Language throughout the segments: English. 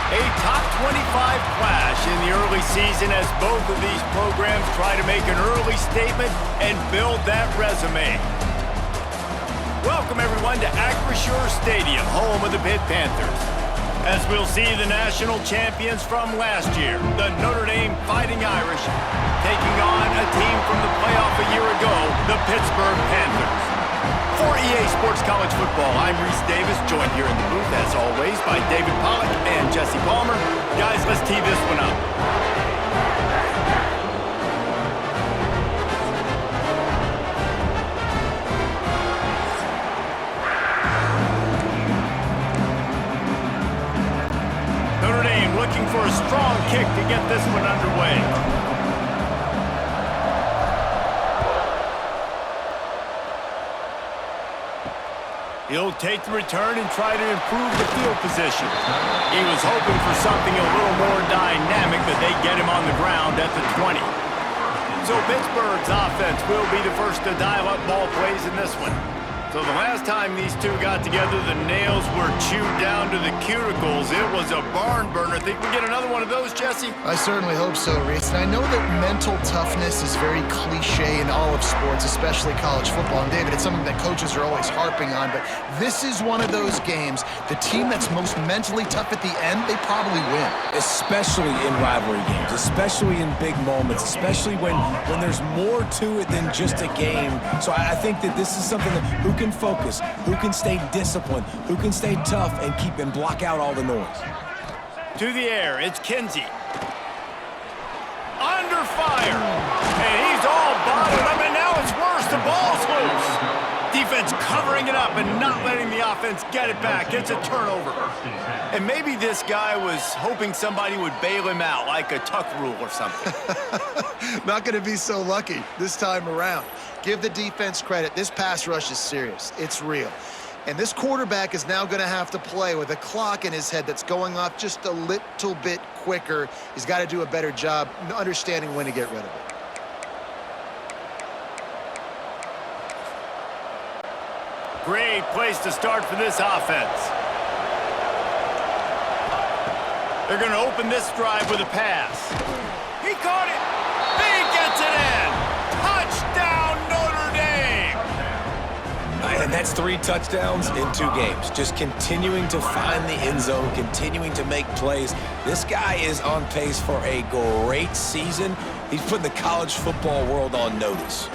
A top 25 clash in the early season as both of these programs try to make an early statement and build that resume. Welcome everyone to Acrisure Stadium, home of the Pitt Panthers. As we'll see the national champions from last year, the Notre Dame Fighting Irish, taking on a team from the playoff a year ago, the Pittsburgh Panthers. For EA Sports College Football, I'm Reese Davis, joined here in the booth, as always, by David Pollack and Jesse Palmer. Guys, let's tee this one up. Notre Dame looking for a strong kick to get this one underway. He'll take the return and try to improve the field position. He was hoping for something a little more dynamic, but they get him on the ground at the 20. So Pittsburgh's offense will be the first to dial up ball plays in this one. So the last time these two got together, the nails were chewed down to the cuticles. It was a barn burner. Think we get another one of those, Jesse? I certainly hope so, Reese. And I know that mental toughness is very cliche in all of sports, especially college football. And David, it's something that coaches are always harping on. But this is one of those games, the team that's most mentally tough at the end, they probably win. Especially in rivalry games, especially in big moments, especially when there's more to it than just a game. So I think that this is something that who can focus, who can stay disciplined, who can stay tough and keep and block out all the noise. To the air, it's Kinsey. Under fire. And he's all bottled up, and now it's worse. The ball's loose. Defense covering it up and not letting the offense get it back. It's a turnover. And maybe this guy was hoping somebody would bail him out, like a tuck rule or something. Not going to be so lucky this time around. Give the defense credit. This pass rush is serious. It's real. And this quarterback is now going to have to play with a clock in his head that's going off just a little bit quicker. He's got to do a better job understanding when to get rid of it. Great place to start for this offense. They're going to open this drive with a pass. He caught it. He gets it in. Touchdown, Notre Dame. And that's 3 touchdowns in 2 games. Just continuing to find the end zone, continuing to make plays. This guy is on pace for a great season. He's putting the college football world on notice.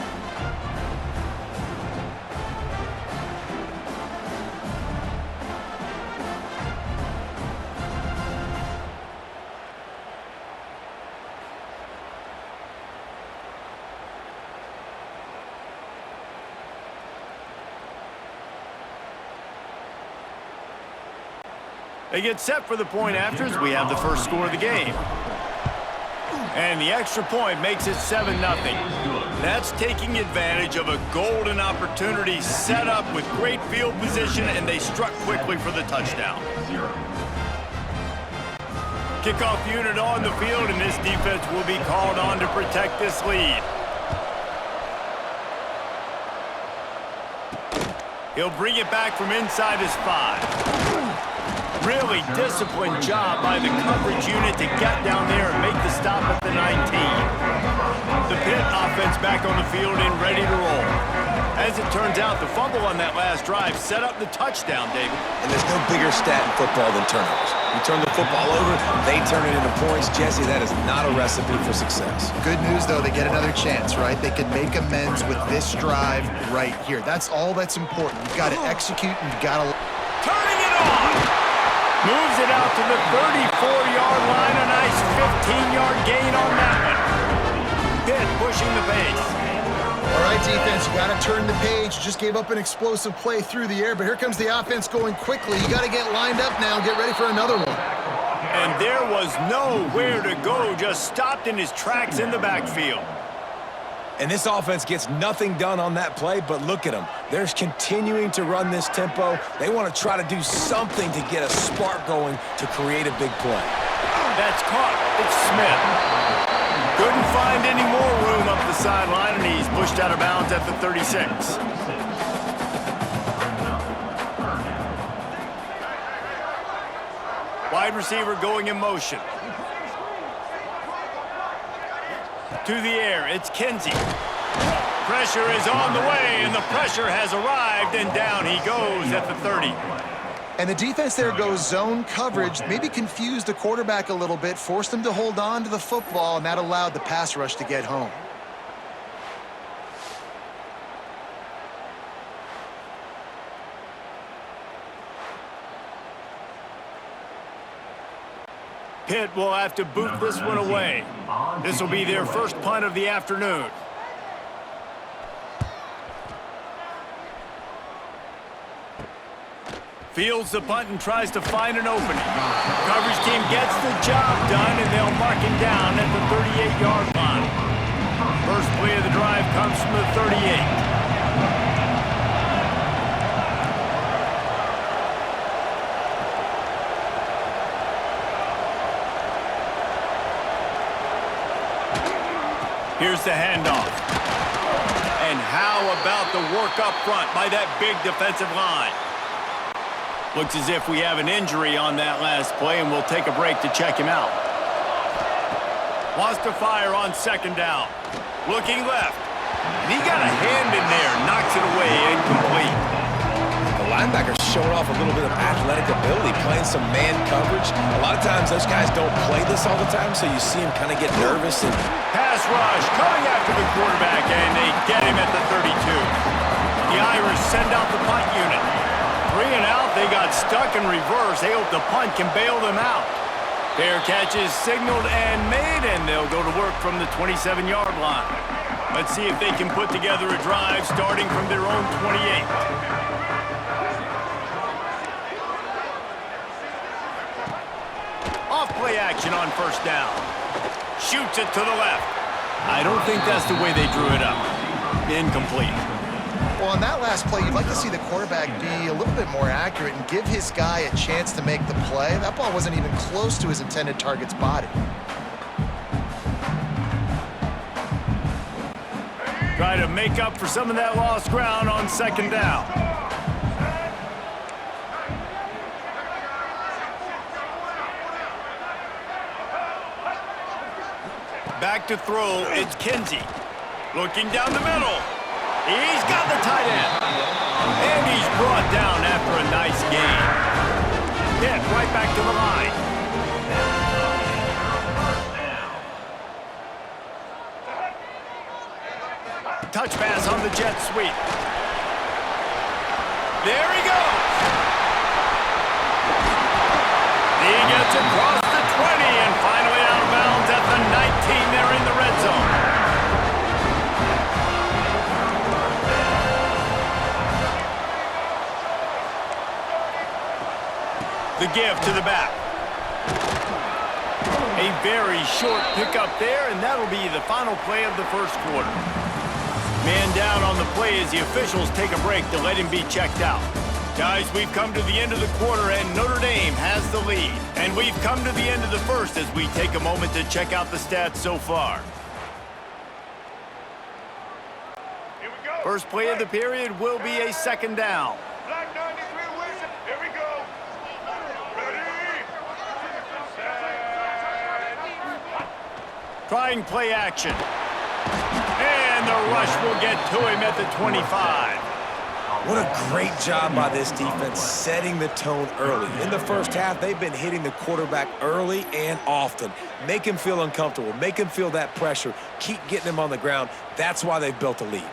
They get set for the point afters. We have the first score of the game. And the extra point makes it 7-0. That's taking advantage of a golden opportunity set up with great field position, and they struck quickly for the touchdown. Kickoff unit on the field, and this defense will be called on to protect this lead. He'll bring it back from inside his 5. Really disciplined job by the coverage unit to get down there and make the stop at the 19. The Pitt offense back on the field and ready to roll. As it turns out, the fumble on that last drive set up the touchdown, David. And there's no bigger stat in football than turnovers. You turn the football over, they turn it into points. Jesse, that is not a recipe for success. Good news, though, they get another chance, right? They can make amends with this drive right here. That's all that's important. You've got to execute and you've got to... Turning it on! Moves it out to the 34-yard line. A nice 15-yard gain on that one. Pitt pushing the pace. All right, defense, you got to turn the page. You just gave up an explosive play through the air, but here comes the offense going quickly. You got to get lined up now and get ready for another one. And there was nowhere to go, just stopped in his tracks in the backfield. And this offense gets nothing done on that play, but look at them. They're continuing to run this tempo. They want to try to do something to get a spark going to create a big play. That's caught. It's Smith. Couldn't find any more room up the sideline, and he's pushed out of bounds at the 36. Wide receiver going in motion. To the air, it's Kinsey. Pressure is on the way, and the pressure has arrived, and down he goes at the 30. And the defense there goes zone coverage, maybe confused the quarterback a little bit, forced him to hold on to the football, and that allowed the pass rush to get home. Pitt will have to boot this one away. This will be their first punt of the afternoon. Fields the punt and tries to find an opening. Coverage team gets the job done, and they'll mark him down at the 38-yard line. First play of the drive comes from the 38. Here's the handoff. And how about the work up front by that big defensive line? Looks as if we have an injury on that last play, and we'll take a break to check him out. Wants to fire on second down. Looking left. And he got a hand in there. Knocks it away, incomplete. The linebacker's showing off a little bit of athletic ability, playing some man coverage. A lot of times those guys don't play this all the time, so you see him kind of get nervous. And pass rush coming after the quarterback, and they get him at the 32. The Irish send out the punt unit. 3 and out, they got stuck in reverse. They hope the punt can bail them out. Fair catch is signaled and made, and they'll go to work from the 27-yard line. Let's see if they can put together a drive starting from their own 28. Off play action on first down. Shoots it to the left. I don't think that's the way they drew it up. Incomplete. Well, on that last play, you'd like to see the quarterback be a little bit more accurate and give his guy a chance to make the play. That ball wasn't even close to his intended target's body. Try to make up for some of that lost ground on second down. Back to throw, it's Kinsey. Looking down the middle. He's got the tight end. And he's brought down after a nice gain. Pitt right back to the line. Touch pass on the jet sweep. There he goes. He gets across the 20 and finally out of bounds at the 19. They're in the red zone. The give to the back. A very short pickup there, and that'll be the final play of the first quarter. Man down on the play as the officials take a break to let him be checked out. Guys, we've come to the end of the quarter, and Notre Dame has the lead. And we've come to the end of the first as we take a moment to check out the stats so far. Here we go. First play of the period will be a second down. Black 93 Wilson. Here we go. Ready. Set. Trying play action. And the rush will get to him at the 25. what a great job by this defense setting the tone early. In the first half, they've been hitting the quarterback early and often. Make him feel uncomfortable. Make him feel that pressure. Keep getting him on the ground. That's why they've built a lead.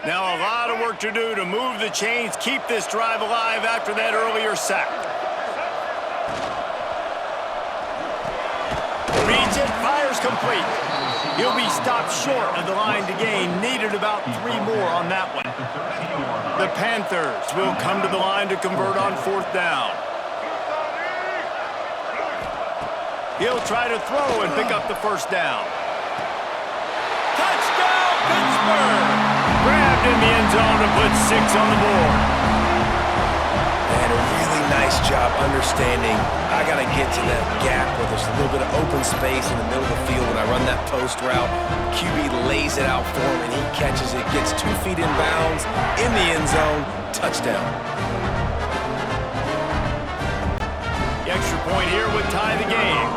Now a lot of work to do to move the chains, keep this drive alive after that earlier sack. Reads it, fires complete. He'll be stopped short of the line to gain. Needed about 3 more on that one. The Panthers will come to the line to convert on 4th down. He'll try to throw and pick up the 1st down. Touchdown, Pittsburgh! Grabbed in the end zone to put 6 on the board. And a really nice nice job understanding I got to get to that gap where there's a little bit of open space in the middle of the field when I run that post route. QB lays it out for him, and he catches it, gets 2 feet in bounds, in the end zone, touchdown. The extra point here would tie the game.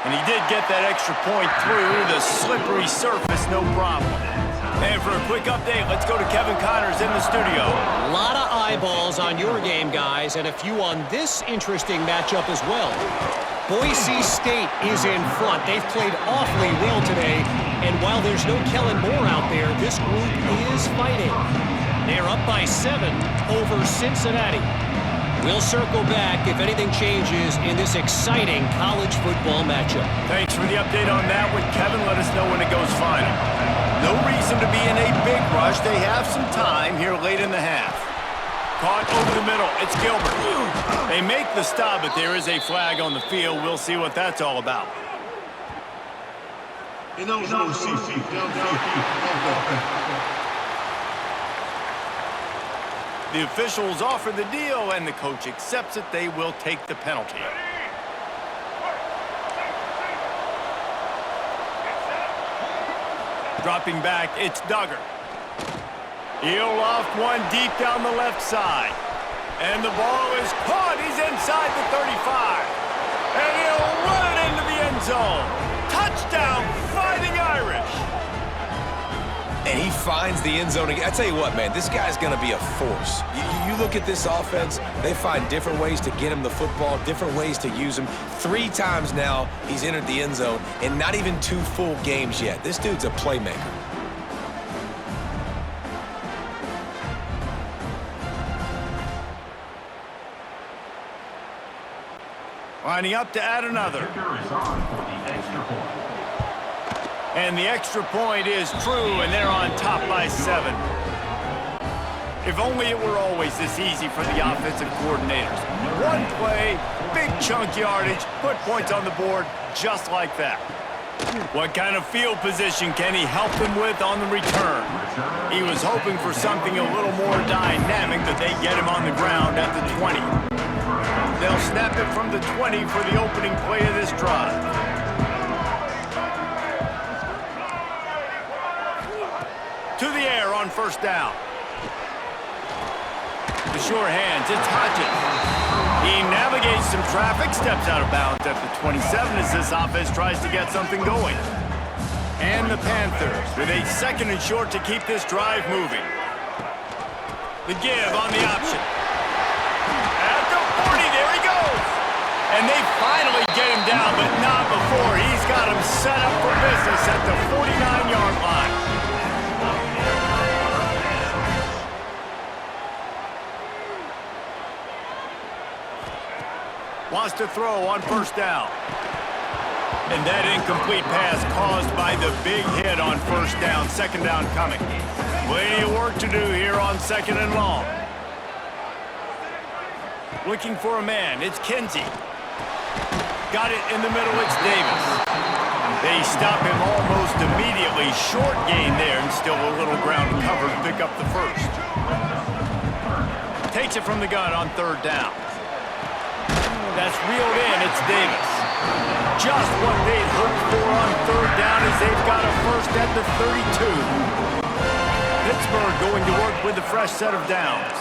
And he did get that extra point through the slippery surface, no problem. And for a quick update, let's go to Kevin Connors in the studio. A lot of eyeballs on your game, guys, and a few on this interesting matchup as well. Boise State is in front. They've played awfully well today, and while there's no Kellen Moore out there, this group is fighting. They're up by 7 over Cincinnati. We'll circle back if anything changes in this exciting college football matchup. Thanks for the update on that one, Kevin. Let us know when it goes final. No reason to be in a big rush. They have some time here late in the half. Caught over the middle. It's Gilbert. They make the stop, but there is a flag on the field. We'll see what that's all about. The officials offer the deal, and the coach accepts it. They will take the penalty. Dropping back, it's Duggar. He'll loft one deep down the left side. And the ball is caught. He's inside the 35. And he'll run it into the end zone. Touchdown, Fighting Irish. And he finds the end zone again. I tell you what, man, this guy's going to be a force. You look at this offense, they find different ways to get him the football, different ways to use him. 3 times now he's entered the end zone, and not even 2 full games yet. This dude's a playmaker. Lining up to add another. And the extra point is true, and they're on top by 7. If only it were always this easy for the offensive coordinators. One play, big chunk yardage, put points on the board just like that. What kind of field position can he help them with on the return? He was hoping for something a little more dynamic, but they get him on the ground at the 20. They'll snap it from the 20 for the opening play of this drive. To the air on first down. The sure hands, it's Hodges. He navigates some traffic, steps out of bounds at the 27 as this offense tries to get something going. And the Panthers with a 2nd and short to keep this drive moving. The give on the option. At the 40, there he goes. And they finally get him down, but not before. He's got him set up for business at the 49-yard line. Wants to throw on first down. And that incomplete pass caused by the big hit on first down. 2nd down coming. Plenty of work to do here on 2nd and long. Looking for a man. It's Kinsey. Got it in the middle. It's Davis. They stop him almost immediately. Short gain there, and still a little ground cover to pick up the first. Takes it from the gun on 3rd down. That's reeled in. It's Davis. Just what they'd hoped for on 3rd down as they've got a first at the 32. Pittsburgh going to work with a fresh set of downs.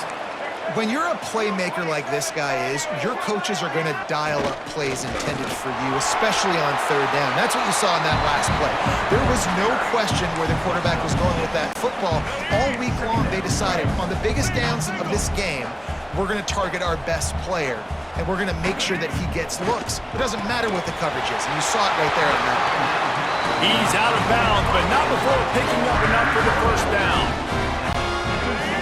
When you're a playmaker like this guy is, your coaches are going to dial up plays intended for you, especially on 3rd down. That's what you saw in that last play. There was no question where the quarterback was going with that football. All week long, they decided on the biggest downs of this game, we're going to target our best player, and we're going to make sure that he gets looks. It doesn't matter what the coverage is, and you saw it right there on that play. He's out of bounds, but not before picking up enough for the first down.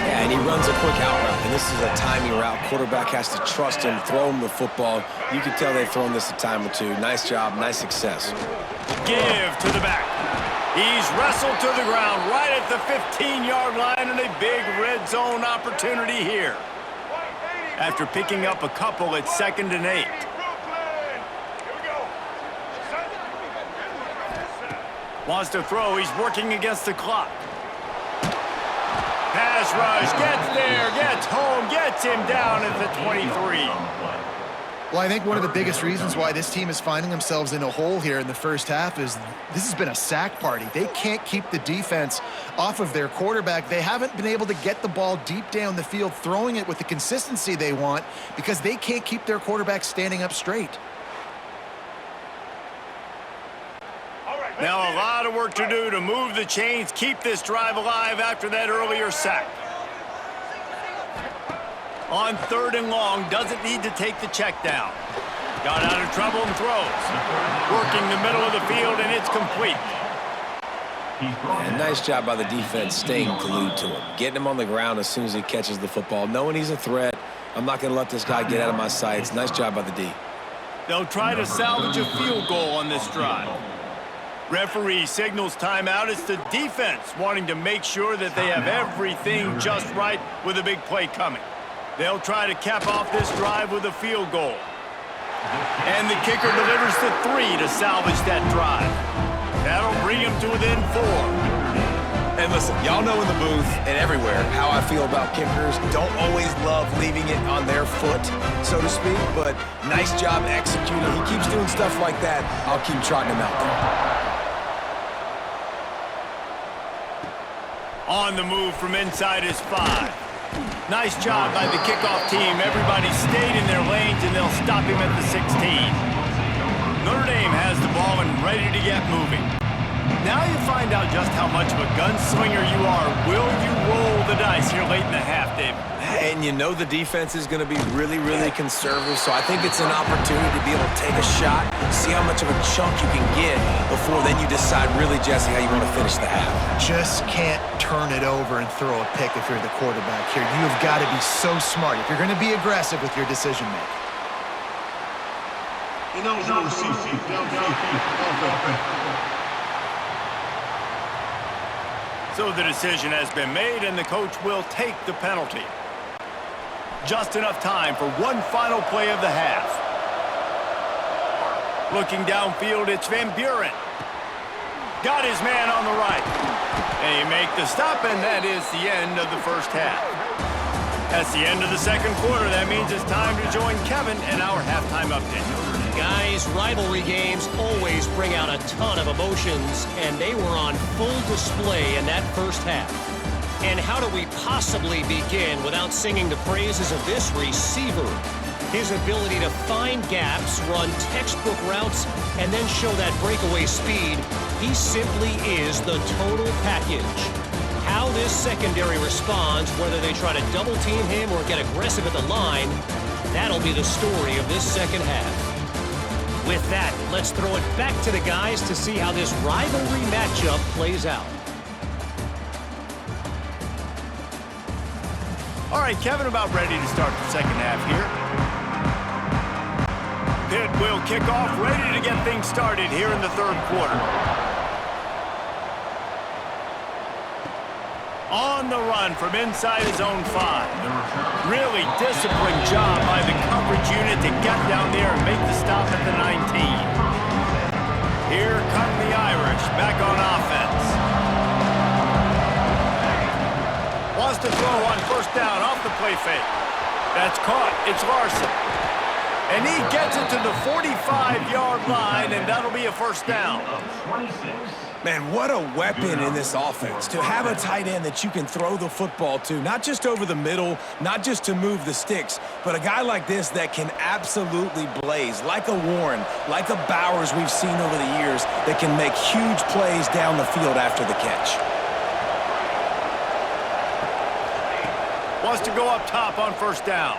Yeah, and he runs a quick out route, and this is a timing route. Quarterback has to trust him, throw him the football. You can tell they've thrown this a time or two. Nice job, nice success. Give to the back. He's wrestled to the ground right at the 15-yard line, and a big red zone opportunity here. After picking up a couple at 2nd and 8. Wants to throw. He's working against the clock. pass rush, gets there, gets home, gets him down at the 23. Well, I think one of the biggest reasons why this team is finding themselves in a hole here in the first half is this has been a sack party. They can't keep the defense off of their quarterback. They haven't been able to get the ball deep down the field, throwing it with the consistency they want because they can't keep their quarterback standing up straight. Now a lot of work to do to move the chains, keep this drive alive after that earlier sack. On 3rd and long, doesn't need to take the check down. Got out of trouble and throws. Working the middle of the field, and it's complete. And nice job by the defense staying glued to him. Getting him on the ground as soon as he catches the football. Knowing he's a threat. I'm not going to let this guy get out of my sights. Nice job by the D. They'll try to salvage a field goal on this drive. Referee signals timeout. It's the defense wanting to make sure that they have everything just right with a big play coming. They'll try to cap off this drive with a field goal. And the kicker delivers the 3 to salvage that drive. That'll bring him to within 4. And listen, y'all know in the booth and everywhere how I feel about kickers. Don't always love leaving it on their foot, so to speak, but nice job executing. He keeps doing stuff like that. I'll keep trotting him out there. On the move from inside his 5. Nice job by the kickoff team. Everybody stayed in their lanes, and they'll stop him at the 16. Notre Dame has the ball and ready to get moving. Now you find out just how much of a gunslinger you are. Will you roll the dice here late in the half, David? And you know the defense is going to be really, really conservative, so I think it's an opportunity to be able to take a shot, see how much of a chunk you can get before then you decide really, Jesse, how you want to finish the half. Just can't turn it over and throw a pick if you're the quarterback here. You have got to be so smart if you're going to be aggressive with your decision-making. So the decision has been made, and the coach will take the penalty. Just enough time for one final play of the half. Looking downfield, it's Van Buren. Got his man on the right. And he make the stop, and that is the end of the first half. That's the end of the second quarter. That means it's time to join Kevin in our halftime update. Guys, rivalry games always bring out a ton of emotions, and they were on full display in that first half. And how do we possibly begin without singing the praises of this receiver? His ability to find gaps, run textbook routes, and then show that breakaway speed, he simply is the total package. How this secondary responds, whether they try to double-team him or get aggressive at the line, that'll be the story of this second half. With that, let's throw it back to the guys to see how this rivalry matchup plays out. All right, Kevin, about ready to start the second half here. Pitt will kick off, ready to get things started here in the third quarter. On the run from inside his own 5. Really disciplined job by the coverage unit to get down there and make the stop at the 19. Here come the Irish back on offense. Wants to throw on first down off the play fake. That's caught. It's Larson. And he gets it to the 45-yard line, and that'll be a first down. Man, what a weapon in this offense to have a tight end that you can throw the football to, not just over the middle, not just to move the sticks, but a guy like this that can absolutely blaze, like a Warren, like a Bowers we've seen over the years, that can make huge plays down the field after the catch. Wants to go up top on first down.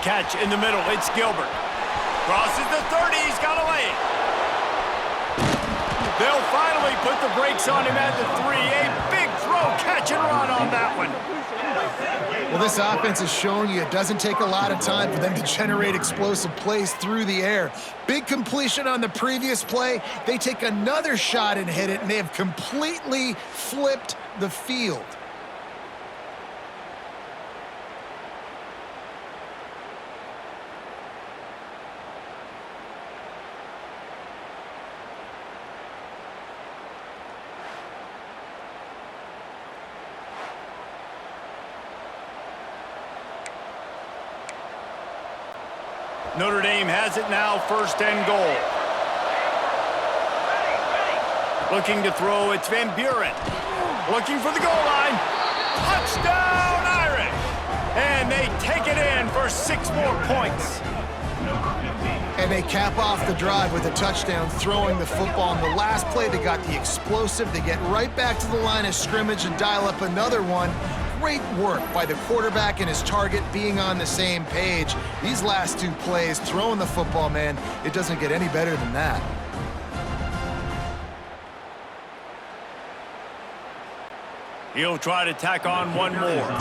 Catch in the middle, it's Gilbert. Crosses the 30, he's got to lay it. They'll finally put the brakes on him at the 3. A big throw, catch and run on that one. Well, this offense is showing you it doesn't take a lot of time for them to generate explosive plays through the air. Big completion on the previous play. They take another shot and hit it, and they have completely flipped the field. Notre Dame has it now, 1st and goal. Looking to throw, it's Van Buren. Looking for the goal line. Touchdown, Irish! And they take it in for 6 more points. And they cap off the drive with a touchdown, throwing the football. On the last play, they got the explosive. They get right back to the line of scrimmage and dial up another one. Great work by the quarterback and his target being on the same page. These last 2 plays, throwing the football, man, it doesn't get any better than that. He'll try to tack on one more.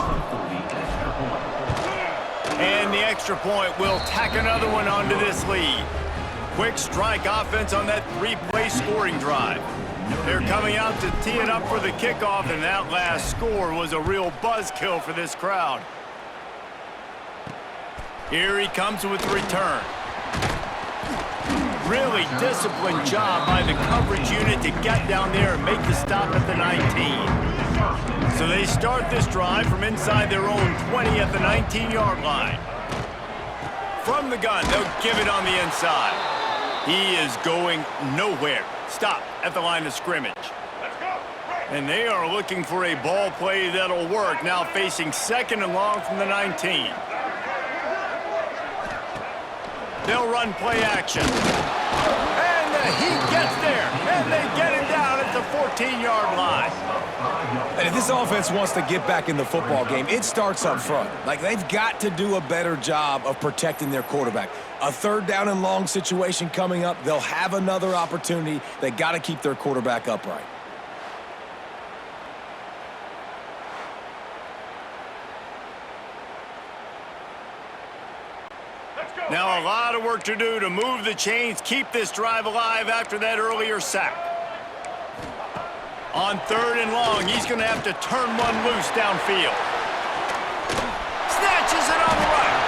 And the extra point will tack another one onto this lead. Quick strike offense on that 3-play scoring drive. They're coming out to tee it up for the kickoff, and that last score was a real buzzkill for this crowd. Here he comes with the return. Really disciplined job by the coverage unit to get down there and make the stop at the 19. So they start this drive from inside their own 20 at the 19-yard line. From the gun, they'll give it on the inside. He is going nowhere. Stop at the line of scrimmage. And they are looking for a ball play that'll work, now facing 2nd and long from the 19. They'll run play action. And he gets there, and they get him down at the 14-yard line. And if this offense wants to get back in the football game, it starts up front. Like, they've got to do a better job of protecting their quarterback. A 3rd down and long situation coming up, they'll have another opportunity. They got to keep their quarterback upright. Now a lot of work to do to move the chains, keep this drive alive after that earlier sack. On 3rd and long, he's going to have to turn one loose downfield. Snatches it on the right.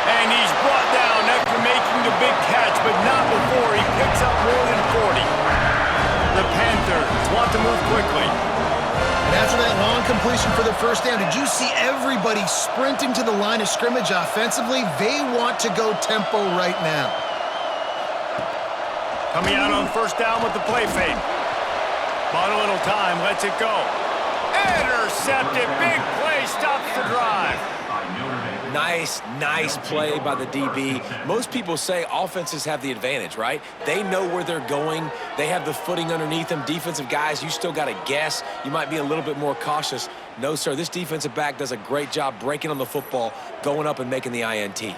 And he's brought down after making the big catch, but not before he picks up more than 40. The Panthers want to move quickly. And after that long completion for the 1st down, did you see everybody sprinting to the line of scrimmage offensively? They want to go tempo right now. Coming out on 1st down with the play fake. Bought a little time, lets it go. Intercepted, big play, stops the drive. Nice play by the DB. Most people say offenses have the advantage, right? They know where they're going. They have the footing underneath them. Defensive guys, you still got to guess. You might be a little bit more cautious. No, sir, this defensive back does a great job breaking on the football, going up and making the INT.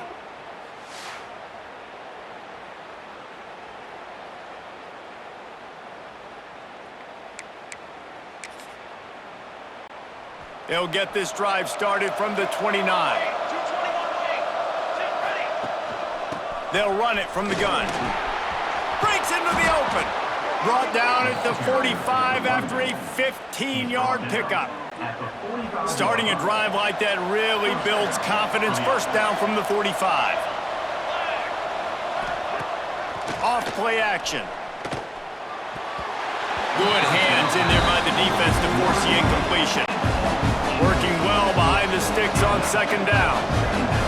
They'll get this drive started from the 29. They'll run it from the gun. Breaks into the open. Brought down at the 45 after a 15-yard pickup. Starting a drive like that really builds confidence. 1st down from the 45. Off play action. Good hands in there by the defense to force the incompletion. Working well behind the sticks on 2nd down.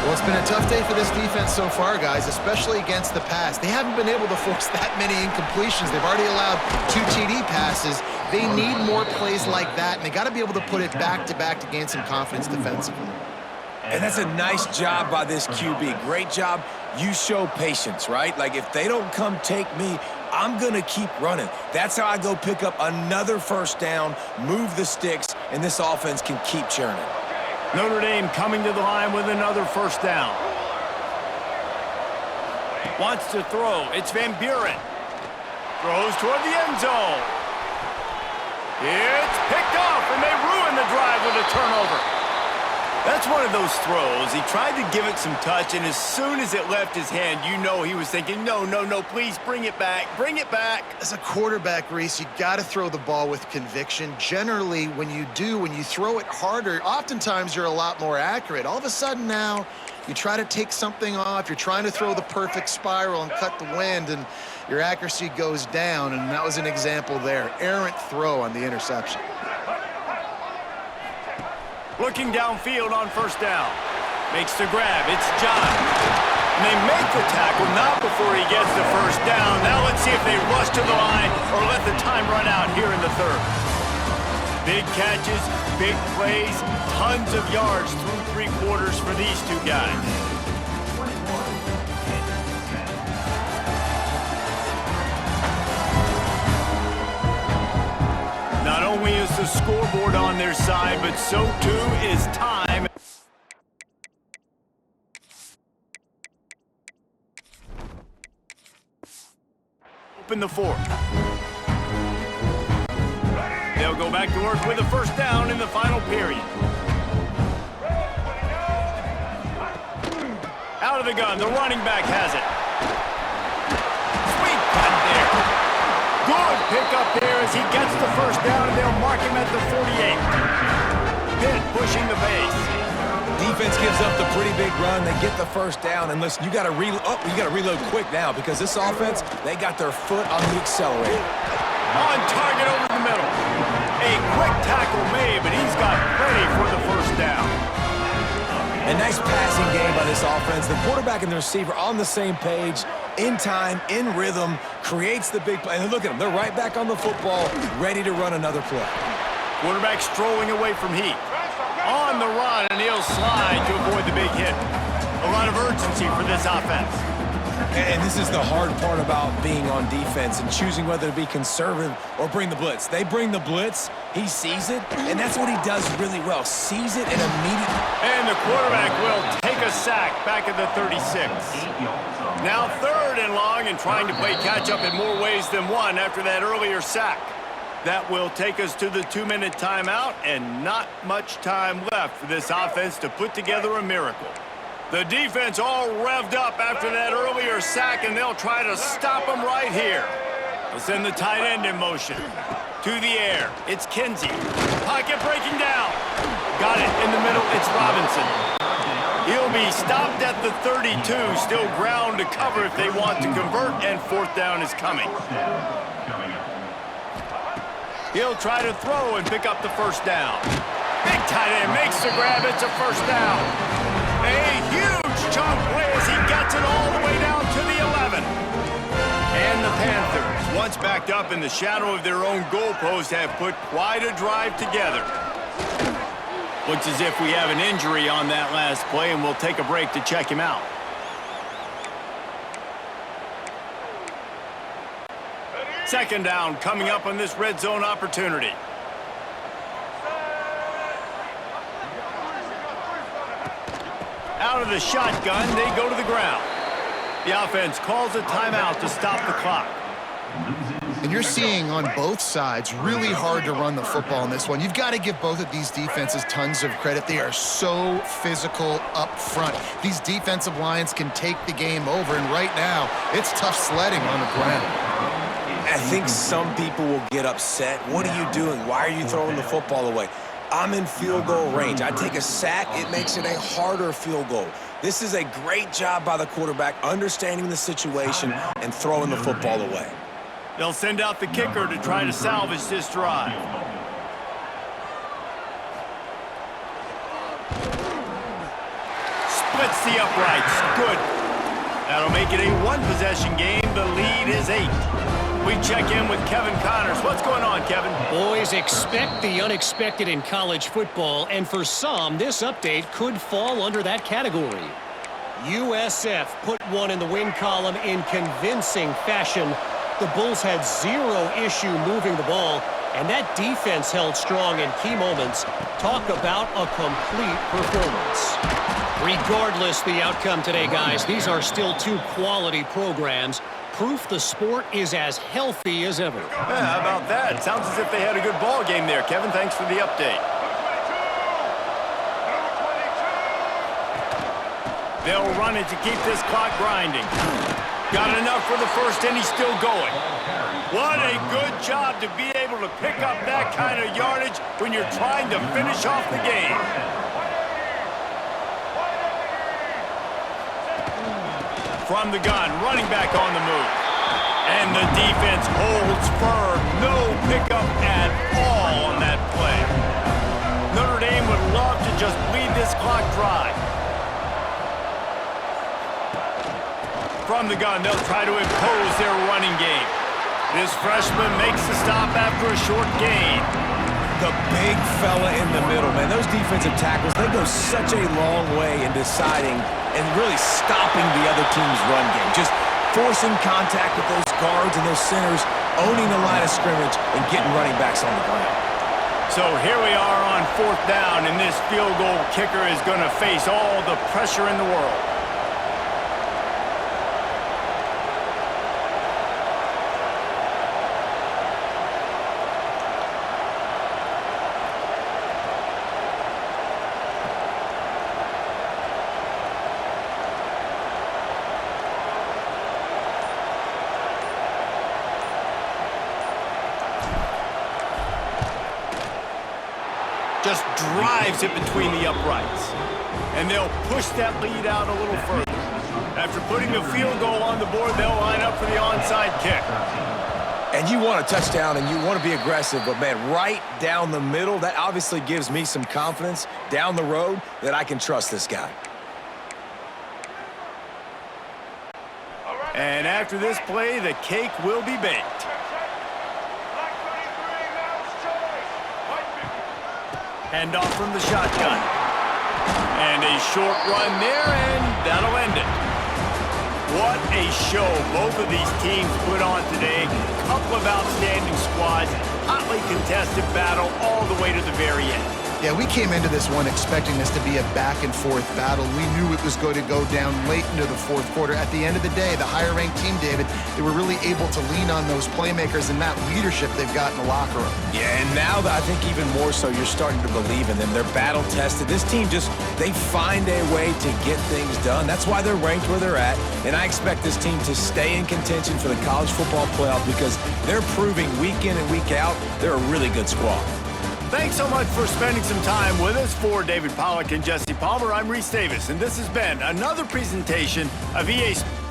Well, it's been a tough day for this defense so far, guys, especially against the pass. They haven't been able to force that many incompletions. They've already allowed 2 TD passes. They need more plays like that, and they got to be able to put it back-to-back to gain some confidence defensively. And that's a nice job by this QB. Great job. You show patience, right? Like, if they don't come take me, I'm going to keep running. That's how I go pick up another 1st down, move the sticks, and this offense can keep churning. Notre Dame coming to the line with another 1st down. Wants to throw. It's Van Buren. Throws toward the end zone. It's picked off, and they ruin the drive with a turnover. That's one of those throws. He tried to give it some touch, and as soon as it left his hand, you know he was thinking, no, please bring it back, bring it back. As a quarterback, Reese, you got to throw the ball with conviction. Generally, when you throw it harder, oftentimes you're a lot more accurate. All of a sudden now, you try to take something off, you're trying to throw the perfect spiral and cut the wind, and your accuracy goes down, and that was an example there. Errant throw on the interception. Looking downfield on 1st down. Makes the grab. It's John. And they make the tackle, not before he gets the first down. Now let's see if they rush to the line or let the time run out here in the third. Big catches, big plays, tons of yards through three quarters for these two guys. Not only is the scoreboard on their side, but so too is time. Open the fourth. They'll go back to work with a first down in the final period. Out of the gun, the running back has it. Sweet cut there. Good pickup there as he gets the first down, and they'll mark him at the 48. Pitt pushing the pace. Defense gives up the pretty big run. They get the first down, and listen, you got to reload quick now because this offense, they got their foot on the accelerator. On target over the middle. A quick tackle made, but he's got plenty for the first down. A nice passing game by this offense. The quarterback and the receiver on the same page, in time, in rhythm, creates the big play. And look at them. They're right back on the football, ready to run another play. Quarterback strolling away from heat. On the run, and he'll slide to avoid the big hit. A lot of urgency for this offense. And this is the hard part about being on defense and choosing whether to be conservative or bring the blitz. They bring the blitz, he sees it, and that's what he does really well. Sees it and immediately. And the quarterback will take a sack back at the 36. Now third and long and trying to play catch-up in more ways than one after that earlier sack. That will take us to the 2-minute timeout, and not much time left for this offense to put together a miracle. The defense all revved up after that earlier sack, and they'll try to stop them right here. They'll send the tight end in motion. To the air, it's Kinsey. Pocket breaking down. Got it in the middle, it's Robinson. He'll be stopped at the 32, still ground to cover if they want to convert, and fourth down is coming. He'll try to throw and pick up the first down. Big tight end makes the grab, it's a first down. A huge chunk play as he gets it all the way down to the 11. And the Panthers, once backed up in the shadow of their own goalpost, have put quite a drive together. Looks as if we have an injury on that last play, and we'll take a break to check him out. Second down coming up on this red zone opportunity. Out of the shotgun, they go to the ground. The offense calls a timeout to stop the clock. And you're seeing on both sides really hard to run the football in this one. You've got to give both of these defenses tons of credit. They are so physical up front. These defensive lines can take the game over, and right now, it's tough sledding on the ground. I think some people will get upset. What are you doing? Why are you throwing the football away? I'm in field goal range. I take a sack, it makes it a harder field goal. This is a great job by the quarterback, understanding the situation and throwing the football away. They'll send out the kicker to try to salvage this drive. Splits the uprights. Good. That'll make it a one-possession game. The lead is 8. We check in with Kevin Connors. What's going on, Kevin? Boys, expect the unexpected in college football, and for some, this update could fall under that category. USF put one in the win column in convincing fashion. The Bulls had zero issue moving the ball, and that defense held strong in key moments. Talk about a complete performance. Regardless the outcome today, guys, these are still two quality programs. Proof the sport is as healthy as ever. Yeah, how about that? Sounds as if they had a good ball game there, Kevin. Thanks for the update. They'll run it to keep this clock grinding. Got enough for the first, and he's still going. What a good job to be able to pick up that kind of yardage when you're trying to finish off the game. From the gun, running back on the move. And the defense holds firm. No pickup at all on that play. Notre Dame would love to just bleed this clock dry. From the gun, they'll try to impose their running game. This freshman makes the stop after a short gain. The big fella in the middle, man. Those defensive tackles, they go such a long way in deciding and really stopping the other team's run game. Just forcing contact with those guards and those centers, owning the line of scrimmage, and getting running backs on the ground. So here we are on 4th down, and this field goal kicker is going to face all the pressure in the world. Just drives it between the uprights. And they'll push that lead out a little further. After putting a field goal on the board, they'll line up for the onside kick. And you want a touchdown and you want to be aggressive, but man, right down the middle, that obviously gives me some confidence down the road that I can trust this guy. And after this play, the cake will be baked. Hand off from the shotgun. And a short run there, and that'll end it. What a show both of these teams put on today. Couple of outstanding squads, hotly contested battle all the way to the very end. Yeah, we came into this one expecting this to be a back-and-forth battle. We knew it was going to go down late into the 4th quarter. At the end of the day, the higher-ranked team, David, they were really able to lean on those playmakers and that leadership they've got in the locker room. Yeah, and now that I think even more so, you're starting to believe in them. They're battle-tested. This team just, they find a way to get things done. That's why they're ranked where they're at, and I expect this team to stay in contention for the college football playoff because they're proving week in and week out they're a really good squad. Thanks so much for spending some time with us. For David Pollack and Jesse Palmer, I'm Reese Davis, and this has been another presentation of EA Sports.